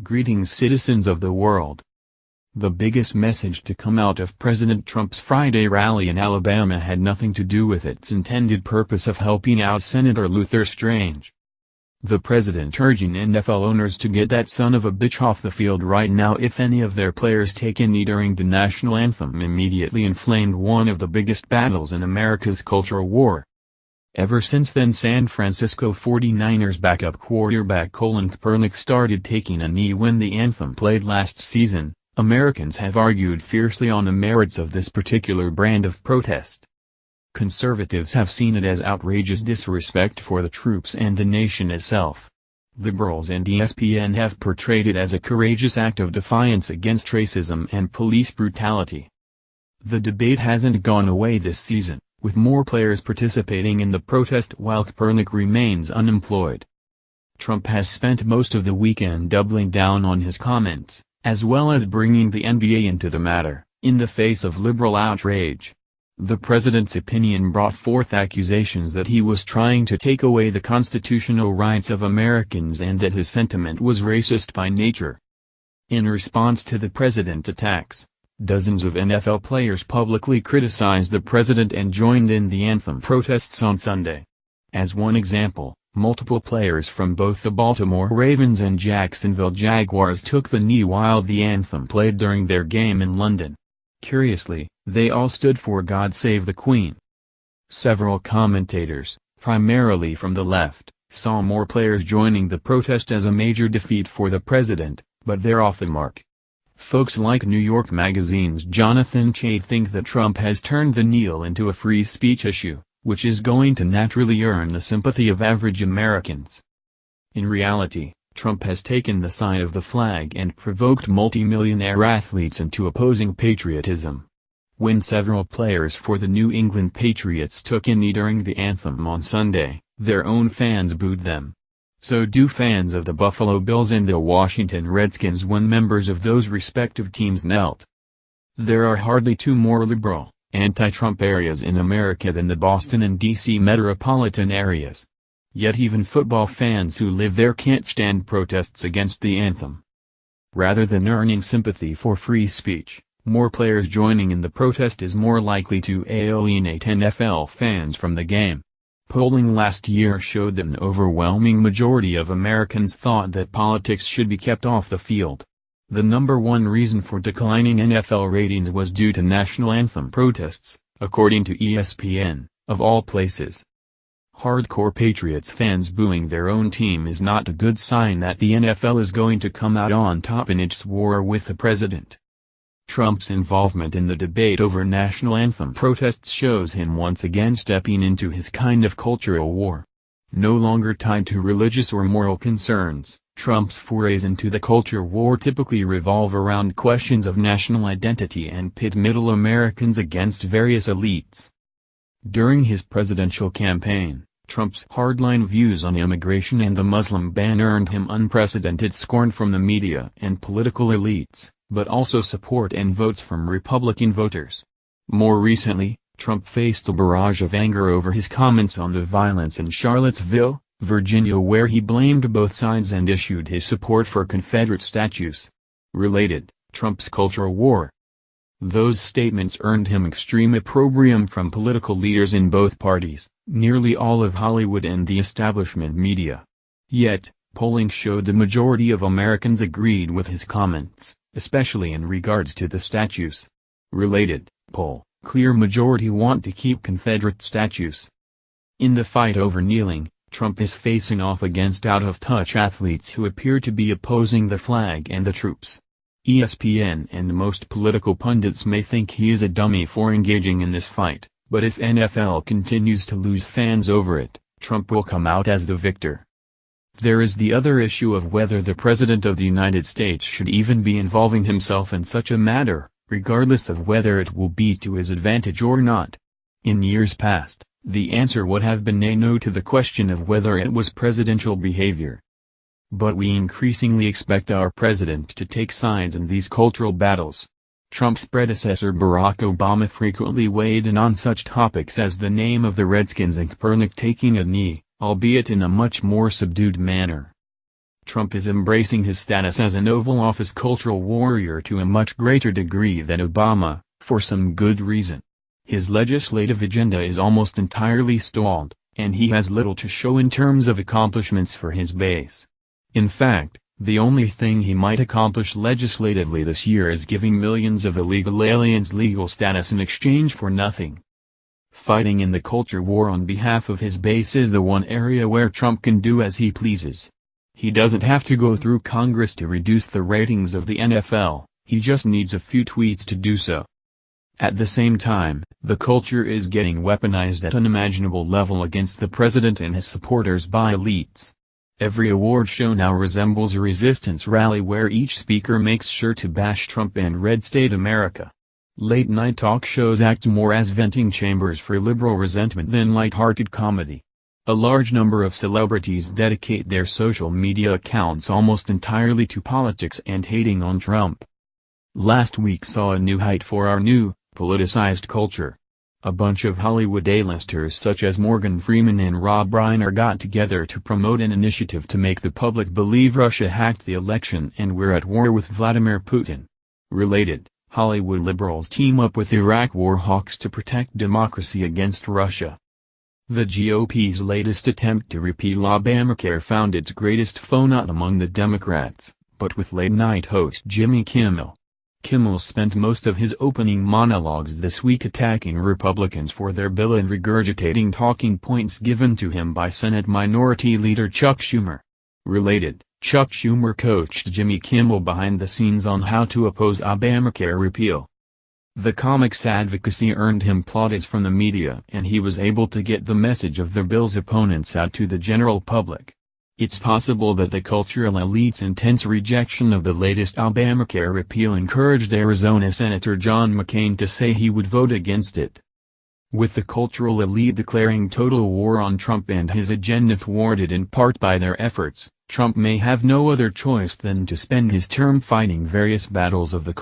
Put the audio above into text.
Greetings, citizens of the world. The biggest message to come out of President Trump's Friday rally in Alabama had nothing to do with its intended purpose of helping out Senator Luther Strange. The president urging NFL owners to get that son of a bitch off the field right now if any of their players take a knee during the national anthem immediately inflamed one of the biggest battles in America's cultural war. Ever since then, San Francisco 49ers backup quarterback Colin Kaepernick started taking a knee when the anthem played last season. Americans have argued fiercely on the merits of this particular brand of protest. Conservatives have seen it as outrageous disrespect for the troops and the nation itself. Liberals and ESPN have portrayed it as a courageous act of defiance against racism and police brutality. The debate hasn't gone away this season, with more players participating in the protest while Kaepernick remains unemployed. Trump has spent most of the weekend doubling down on his comments, as well as bringing the NBA into the matter, in the face of liberal outrage. The president's opinion brought forth accusations that he was trying to take away the constitutional rights of Americans and that his sentiment was racist by nature. In response to the president's attacks, dozens of NFL players publicly criticized the president and joined in the anthem protests on Sunday. As one example, multiple players from both the Baltimore Ravens and Jacksonville Jaguars took the knee while the anthem played during their game in London. Curiously, they all stood for "God Save the Queen." Several commentators, primarily from the left, saw more players joining the protest as a major defeat for the president, but they're off the mark. Folks like New York Magazine's Jonathan Chait think that Trump has turned the kneel into a free speech issue, which is going to naturally earn the sympathy of average Americans. In reality, Trump has taken the side of the flag and provoked multimillionaire athletes into opposing patriotism. When several players for the New England Patriots took a knee during the anthem on Sunday, their own fans booed them. So do fans of the Buffalo Bills and the Washington Redskins when members of those respective teams knelt. There are hardly two more liberal, anti-Trump areas in America than the Boston and D.C. metropolitan areas. Yet even football fans who live there can't stand protests against the anthem. Rather than earning sympathy for free speech, more players joining in the protest is more likely to alienate NFL fans from the game. Polling last year showed that an overwhelming majority of Americans thought that politics should be kept off the field. The number one reason for declining NFL ratings was due to national anthem protests, according to ESPN, of all places. Hardcore Patriots fans booing their own team is not a good sign that the NFL is going to come out on top in its war with the president. Trump's involvement in the debate over national anthem protests shows him once again stepping into his kind of cultural war. No longer tied to religious or moral concerns, Trump's forays into the culture war typically revolve around questions of national identity and pit middle Americans against various elites. During his presidential campaign, Trump's hardline views on immigration and the Muslim ban earned him unprecedented scorn from the media and political elites, but also support and votes from Republican voters. More recently, Trump faced a barrage of anger over his comments on the violence in Charlottesville, Virginia, where he blamed both sides and issued his support for Confederate statues. Related, Trump's cultural war. Those statements earned him extreme opprobrium from political leaders in both parties, nearly all of Hollywood and the establishment media. Yet, polling showed the majority of Americans agreed with his comments, especially in regards to the statues. Related, poll, clear majority want to keep Confederate statues. In the fight over kneeling, Trump is facing off against out-of-touch athletes who appear to be opposing the flag and the troops. ESPN and most political pundits may think he is a dummy for engaging in this fight, but if NFL continues to lose fans over it, Trump will come out as the victor. There is the other issue of whether the President of the United States should even be involving himself in such a matter, regardless of whether it will be to his advantage or not. In years past, the answer would have been a no to the question of whether it was presidential behavior. But we increasingly expect our president to take sides in these cultural battles. Trump's predecessor Barack Obama frequently weighed in on such topics as the name of the Redskins and Kaepernick taking a knee, albeit in a much more subdued manner. Trump is embracing his status as an Oval Office cultural warrior to a much greater degree than Obama, for some good reason. His legislative agenda is almost entirely stalled, and he has little to show in terms of accomplishments for his base. In fact, the only thing he might accomplish legislatively this year is giving millions of illegal aliens legal status in exchange for nothing. Fighting in the culture war on behalf of his base is the one area where Trump can do as he pleases. He doesn't have to go through Congress to reduce the ratings of the NFL, he just needs a few tweets to do so. At the same time, the culture is getting weaponized at an unimaginable level against the president and his supporters by elites. Every award show now resembles a resistance rally where each speaker makes sure to bash Trump and red state America. Late-night talk shows act more as venting chambers for liberal resentment than light-hearted comedy. A large number of celebrities dedicate their social media accounts almost entirely to politics and hating on Trump. Last week saw a new height for our new, politicized culture. A bunch of Hollywood A-listers such as Morgan Freeman and Rob Reiner got together to promote an initiative to make the public believe Russia hacked the election and we're at war with Vladimir Putin. Related, Hollywood liberals team up with Iraq war hawks to protect democracy against Russia. The GOP's latest attempt to repeal Obamacare found its greatest foe not among the Democrats, but with late-night host Jimmy Kimmel. Kimmel spent most of his opening monologues this week attacking Republicans for their bill and regurgitating talking points given to him by Senate Minority Leader Chuck Schumer. Related, Chuck Schumer coached Jimmy Kimmel behind the scenes on how to oppose Obamacare repeal. The comic's advocacy earned him plaudits from the media and he was able to get the message of the bill's opponents out to the general public. It's possible that the cultural elite's intense rejection of the latest Obamacare repeal encouraged Arizona Senator John McCain to say he would vote against it. With the cultural elite declaring total war on Trump and his agenda thwarted in part by their efforts, Trump may have no other choice than to spend his term fighting various battles of the